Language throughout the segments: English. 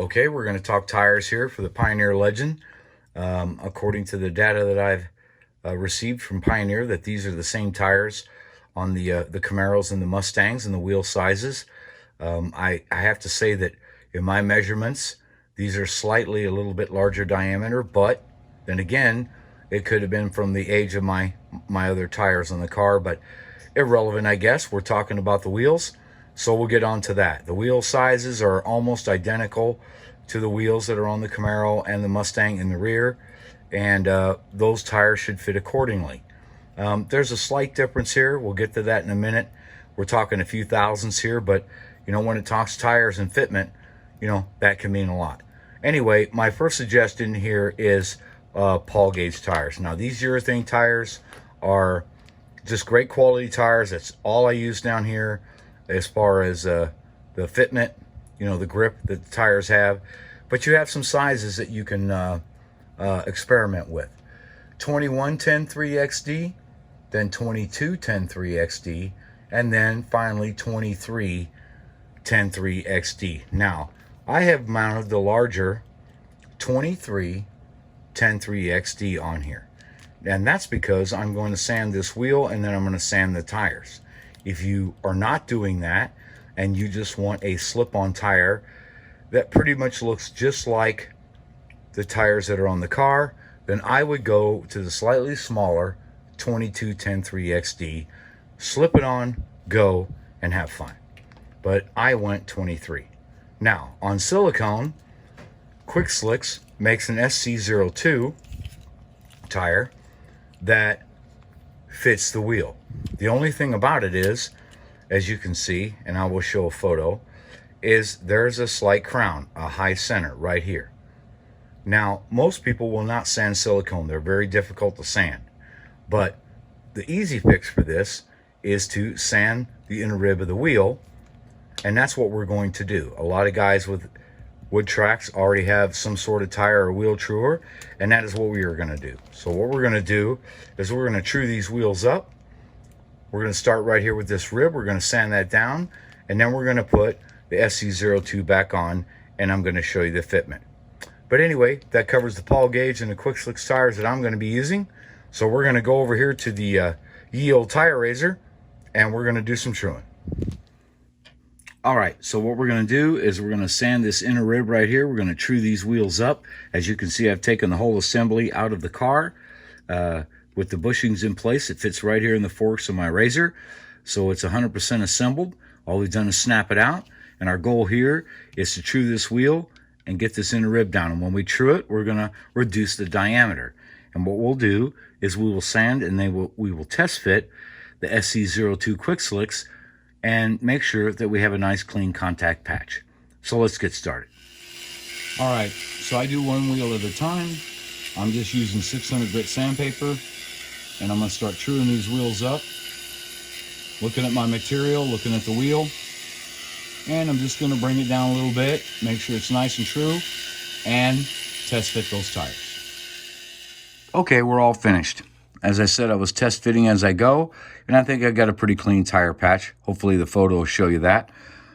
Okay, we're going to talk tires here for the Pioneer Legend. According to the data that I've received from Pioneer, that these are the same tires on the Camaros and the Mustangs and the wheel sizes. I have to say that in my measurements, these are slightly a little bit larger diameter, but then again, it could have been from the age of my other tires on the car, but irrelevant, I guess. We're talking about the wheels, so we'll get on to that. The wheel sizes are almost identical to the wheels that are on the Camaro and the Mustang in the rear, and those tires should fit accordingly. There's a slight difference here. We'll get to that in a minute. We're talking a few thousandths here, but you know, when it talks tires and fitment, you know, that can mean a lot. Anyway, my first suggestion here is Paul Gage tires. Now, these urethane tires are just great quality tires. That's all I use down here as far as the fitment, you know, the grip that the tires have. But you have some sizes that you can experiment with. 21-10-3XD, then 22-10-3XD, and then finally 23-10-3XD. Now, I have mounted the larger 23-10-3XD on here. And that's because I'm going to sand this wheel and then I'm going to sand the tires. If you are not doing that and you just want a slip-on tire that pretty much looks just like the tires that are on the car, then I would go to the slightly smaller 22-10-3XD, slip it on, go, and have fun. But I went 23. Now, on silicone, Quick Slicks makes an SC02 tire that fits the wheel. The only thing about it is, as you can see, and I will show a photo, is there's a slight crown, a high center right here. Now, most people will not sand silicone. They're very difficult to sand. But the easy fix for this is to sand the inner rib of the wheel, and that's what we're going to do. A lot of guys with wood tracks already have some sort of tire or wheel truer, and that is what we are going to do. So what we're going to do is we're going to true these wheels up. We're going to start right here with this rib. We're going to sand that down, and then we're going to put the SC02 back on, and I'm going to show you the fitment. But anyway, that covers the Paul Gage and the Quick Slicks tires that I'm going to be using. So we're going to go over here to the Ye Old Tire Razor, and we're going to do some truing. All right, so what we're going to do is we're going to sand this inner rib right here. We're going to true these wheels up. As you can see, I've taken the whole assembly out of the car with the bushings in place. It fits right here in the forks of my razor. So it's 100% assembled. All we've done is snap it out. And our goal here is to true this wheel and get this inner rib down. And when we true it, we're going to reduce the diameter. And what we'll do is we will sand and we will test fit the SC02 Quick Slicks and make sure that we have a nice clean contact patch. So let's get started. All right, so I do one wheel at a time. I'm just using 600 grit sandpaper, and I'm gonna start truing these wheels up, looking at my material, looking at the wheel, and I'm just gonna bring it down a little bit, make sure it's nice and true, and test fit those tires. Okay, we're all finished. As I said, I was test fitting as I go, and I think I got a pretty clean tire patch. Hopefully the photo will show you that.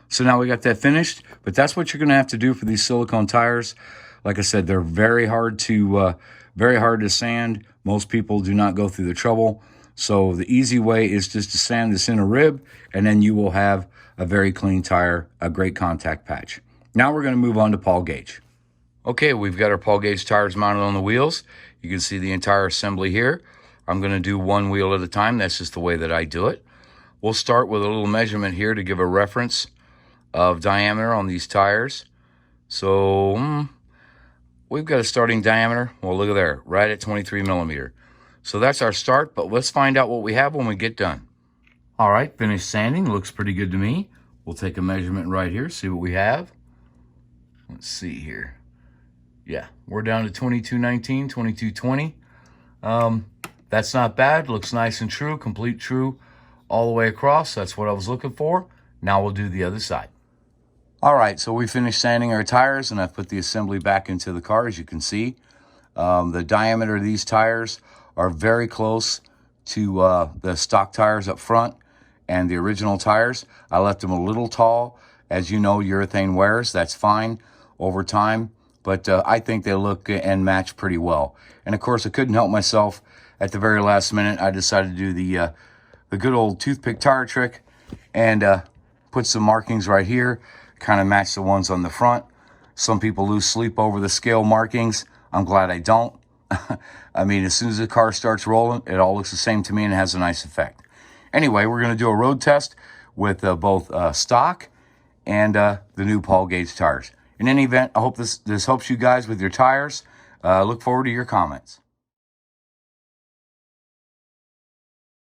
So now we got that finished, but that's what you're gonna have to do for these silicone tires. Like I said, they're very hard to sand. Most people do not go through the trouble. So the easy way is just to sand this inner rib, and then you will have a very clean tire, a great contact patch. Now we're gonna move on to Paul Gage. Okay, we've got our Paul Gage tires mounted on the wheels. You can see the entire assembly here. I'm going to do one wheel at a time. That's just the way that I do it. We'll start with a little measurement here to give a reference of diameter on these tires. So we've got a starting diameter. Well, look at there, right at 23 millimeter. So that's our start, but let's find out what we have when we get done. All right, finished sanding. Looks pretty good to me. We'll take a measurement right here, see what we have. Let's see here. Yeah, we're down to 2219, 2220. That's not bad. Looks nice and true, complete true all the way across. That's what I was looking for. Now we'll do the other side. All right, so we finished sanding our tires, and I've put the assembly back into the car, as you can see. The diameter of these tires are very close to the stock tires up front and the original tires. I left them a little tall. As you know, urethane wears. That's fine. over time, but I think they look and match pretty well. And of course, I couldn't help myself. At the very last minute, I decided to do the good old toothpick tire trick and put some markings right here, kind of match the ones on the front. Some people lose sleep over the scale markings. I'm glad I don't. I mean, as soon as the car starts rolling, it all looks the same to me and it has a nice effect. Anyway, we're going to do a road test with both stock and the new Paul Gage tires. In any event, I hope this helps you guys with your tires. Look forward to your comments.